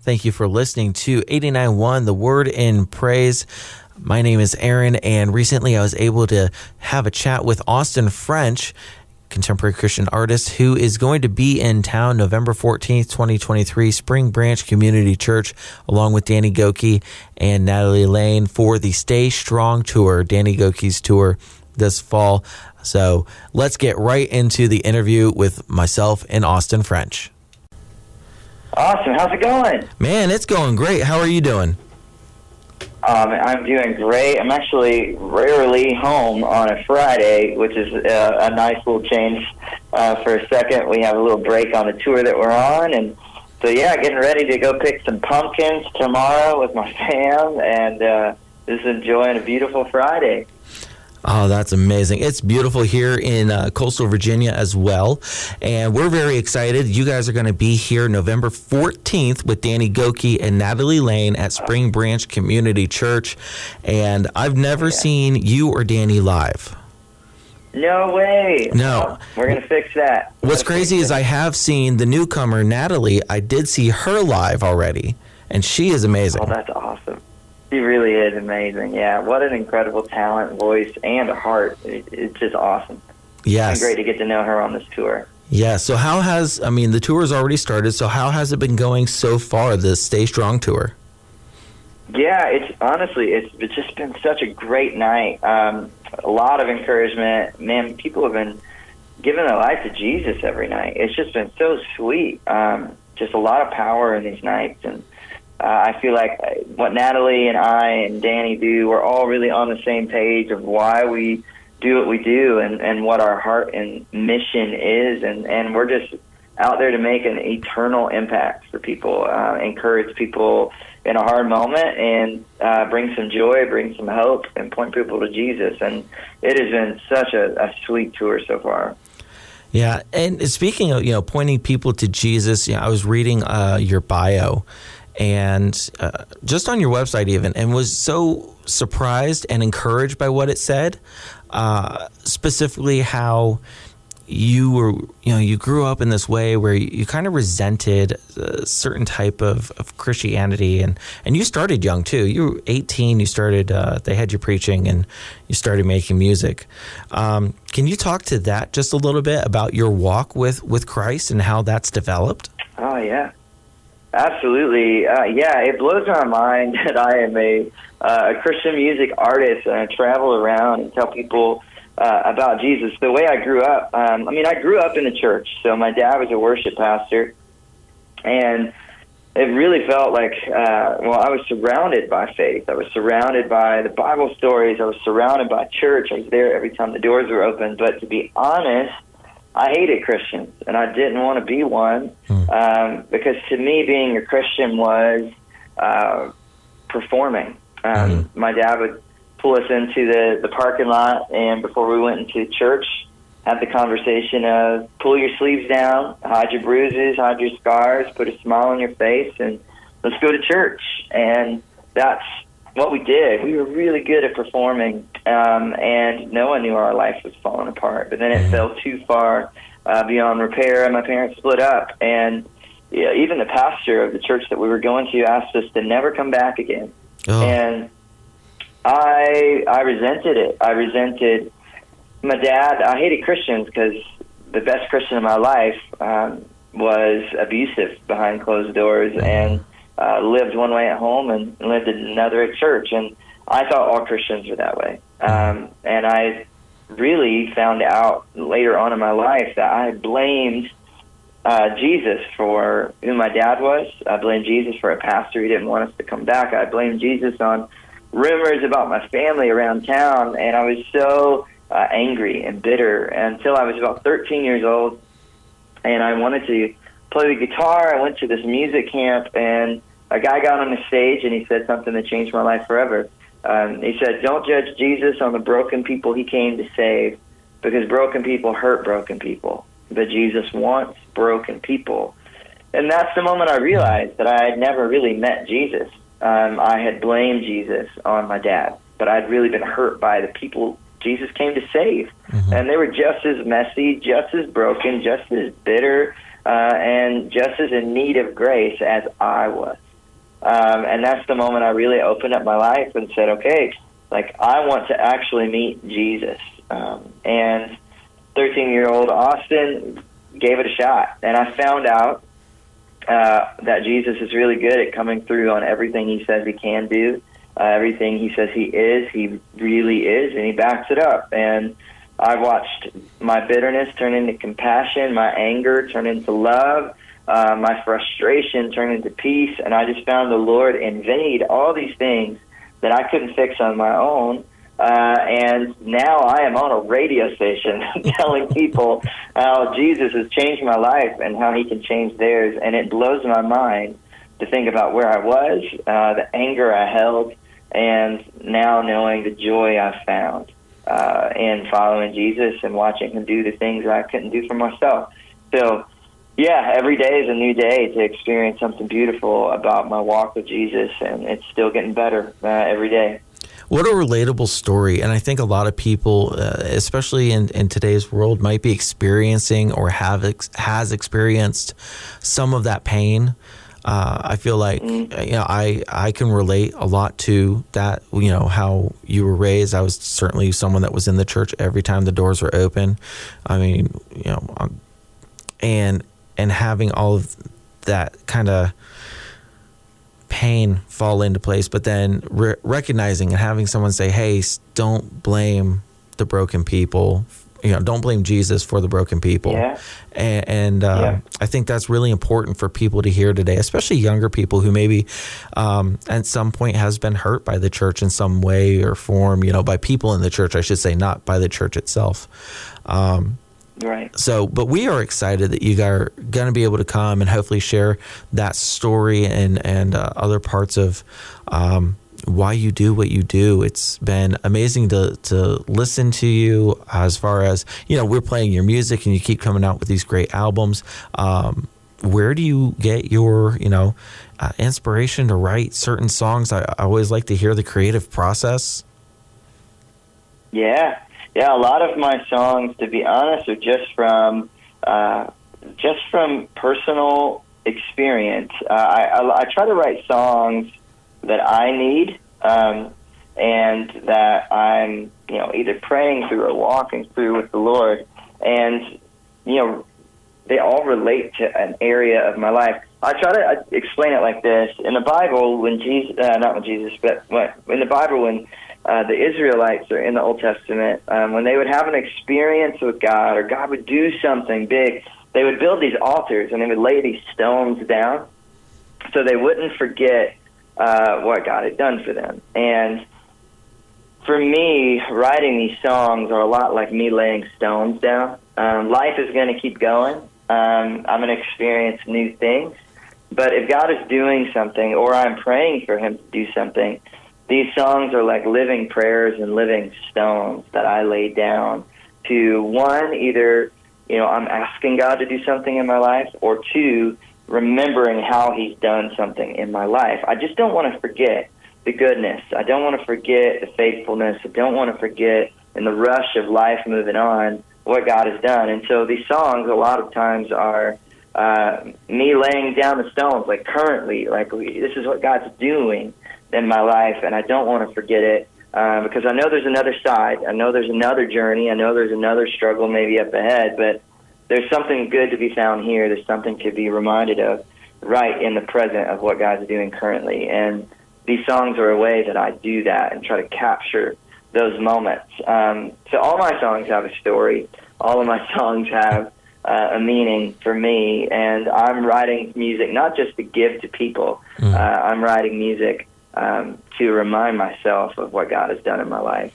Thank you for listening to 89.1 The Word in Praise. My name is Aaron, and recently I was able to have a chat with Austin French, contemporary Christian artist, who is going to be in town November 14th, 2023, Spring Branch Community Church, along with Danny Gokey and Natalie Layne for the Stay Strong Tour, Danny Gokey's tour this fall. So let's get right into the interview with myself and Austin French. Awesome. How's it going? Man, it's going great. How are you doing? I'm doing great. I'm actually rarely home on a Friday, which is a nice little change for a second. We have a little break on the tour that we're on, and so getting ready to go pick some pumpkins tomorrow with my fam, and just enjoying a beautiful Friday. Oh, that's amazing. It's beautiful here in coastal Virginia as well, and we're very excited. You guys are going to be here November 14th with Danny Gokey and Natalie Layne at Spring Branch Community Church, and I've never seen you or Danny live. No way. No. We're going to fix that. What's crazy is I have seen the newcomer, Natalie. I did see her live already, and she is amazing. Oh, that's awesome. She really is amazing. Yeah, what an incredible talent, voice, and a heart. It's just awesome. Yes. It's been great to get to know her on this tour. Yeah, so the tour has already started, so how has it been going so far, the Stay Strong Tour? Yeah, it's just been such a great night. A lot of encouragement. Man, people have been giving their life to Jesus every night. It's just been so sweet. Just a lot of power in these nights, and I feel like what Natalie and I and Danny do, we're all really on the same page of why we do what we do and what our heart and mission is. And we're just out there to make an eternal impact for people, encourage people in a hard moment, and bring some joy, bring some hope, and point people to Jesus. And it has been such a sweet tour so far. Yeah, and speaking of, pointing people to Jesus, I was reading your bio, and just on your website even, and was so surprised and encouraged by what it said, specifically how you were, you grew up in this way where you kind of resented a certain type of Christianity, and you started young too. You were 18, you started, they had you preaching, and you started making music. Can you talk to that just a little bit about your walk with Christ and how that's developed? Oh, yeah. Absolutely. It blows my mind that I am a Christian music artist, and I travel around and tell people about Jesus. The way I grew up, I grew up in the church. So my dad was a worship pastor, and it really felt like, I was surrounded by faith. I was surrounded by the Bible stories. I was surrounded by church. I was there every time the doors were open. But to be honest, I hated Christians, and I didn't want to be one, because to me, being a Christian was performing. My dad would pull us into the parking lot, and before we went into church, have the conversation of pull your sleeves down, hide your bruises, hide your scars, put a smile on your face, and let's go to church. And that's what we did. We were really good at performing, and no one knew our life was falling apart. But then it fell too far beyond repair, and my parents split up. And even the pastor of the church that we were going to asked us to never come back again. Oh. And I resented it. I resented my dad. I hated Christians because the best Christian in my life was abusive behind closed doors, and lived one way at home and lived another at church. And I thought all Christians were that way. And I really found out later on in my life that I blamed Jesus for who my dad was. I blamed Jesus for a pastor who didn't want us to come back. I blamed Jesus on rumors about my family around town. And I was so angry and bitter until I was about 13 years old. And I wanted to play the guitar. I went to this music camp, and a guy got on the stage, and he said something that changed my life forever. He said, "Don't judge Jesus on the broken people he came to save, because broken people hurt broken people. But Jesus wants broken people." And that's the moment I realized that I had never really met Jesus. I had blamed Jesus on my dad, but I'd really been hurt by the people Jesus came to save. Mm-hmm. And they were just as messy, just as broken, just as bitter, and just as in need of grace as I was. And that's the moment I really opened up my life and said, okay, like, I want to actually meet Jesus. And 13-year-old Austin gave it a shot. And I found out that Jesus is really good at coming through on everything he says he can do, everything he says he really is, and he backs it up. And I watched my bitterness turn into compassion, my anger turn into love, my frustration turn into peace, and I just found the Lord invade all these things that I couldn't fix on my own. And now I am on a radio station telling people how Jesus has changed my life and how he can change theirs. And it blows my mind to think about where I was, the anger I held, and now knowing the joy I found in following Jesus and watching him do the things I couldn't do for myself. So, yeah, every day is a new day to experience something beautiful about my walk with Jesus, and it's still getting better every day. What a relatable story. And I think a lot of people, especially in today's world, might be experiencing or has experienced some of that pain. I feel like, I can relate a lot to that, how you were raised. I was certainly someone that was in the church every time the doors were open. I mean, and having all of that kind of pain fall into place, but then recognizing and having someone say, hey, don't blame the broken people, don't blame Jesus for the broken people. Yeah. And I think that's really important for people to hear today, especially younger people who maybe at some point has been hurt by the church in some way or form, by people in the church, I should say, not by the church itself. Right. So, but we are excited that you are going to be able to come and hopefully share that story and other parts of why you do what you do. It's been amazing to listen to you as far as, we're playing your music and you keep coming out with these great albums. Where do you get your, inspiration to write certain songs? I always like to hear the creative process. Yeah, a lot of my songs, to be honest, are just from personal experience. I try to write songs that I need, and that I'm, either praying through or walking through with the Lord, and they all relate to an area of my life. I try to explain it like this: in the Bible, when Jesus, not when Jesus, but in the Bible, when the Israelites are in the Old Testament, when they would have an experience with God, or God would do something big, they would build these altars and they would lay these stones down so they wouldn't forget what God had done for them. And for me, writing these songs are a lot like me laying stones down. Life is going to keep going. I'm going to experience new things. But if God is doing something, or I'm praying for him to do something, these songs are like living prayers and living stones that I lay down to, one, either, I'm asking God to do something in my life, or two, remembering how he's done something in my life. I just don't want to forget the goodness. I don't want to forget the faithfulness. I don't want to forget, in the rush of life moving on, what God has done. And so these songs a lot of times are me laying down the stones, like currently, like this is what God's doing in my life, and I don't want to forget it, because I know there's another side. I know there's another journey. I know there's another struggle maybe up ahead, but there's something good to be found here. There's something to be reminded of right in the present of what God's doing currently. And these songs are a way that I do that and try to capture those moments. So all my songs have a story. All of my songs have a meaning for me, and I'm writing music not just to give to people. I'm writing music to remind myself of what God has done in my life.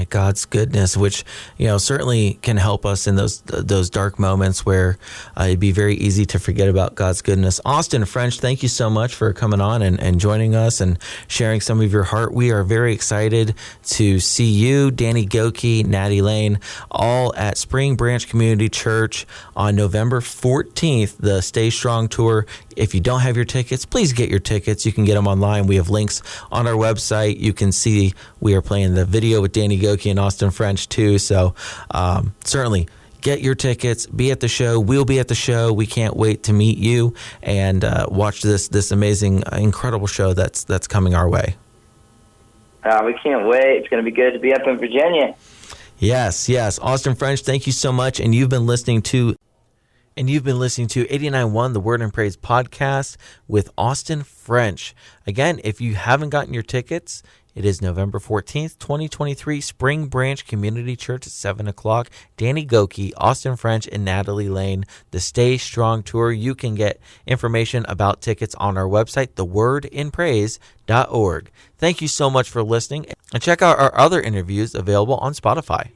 God's goodness, which certainly can help us in those dark moments where it'd be very easy to forget about God's goodness. Austin French, thank you so much for coming on and joining us and sharing some of your heart. We are very excited to see you, Danny Gokey, Natalie Layne, all at Spring Branch Community Church on November 14th, the Stay Strong Tour. If you don't have your tickets, please get your tickets. You can get them online. We have links on our website. You can see we are playing the video with Danny Gokey and Austin French too. So certainly get your tickets, be at the show. We'll be at the show. We can't wait to meet you and watch this amazing, incredible show that's coming our way. We can't wait. It's going to be good to be up in Virginia. Yes. Austin French, thank you so much. And you've been listening to 89.1, the Word and Praise podcast with Austin French. Again, if you haven't gotten your tickets, it is November 14th, 2023, Spring Branch Community Church at 7 o'clock. Danny Gokey, Austin French, and Natalie Layne, the Stay Strong Tour. You can get information about tickets on our website, thewordinpraise.org. Thank you so much for listening, and check out our other interviews available on Spotify.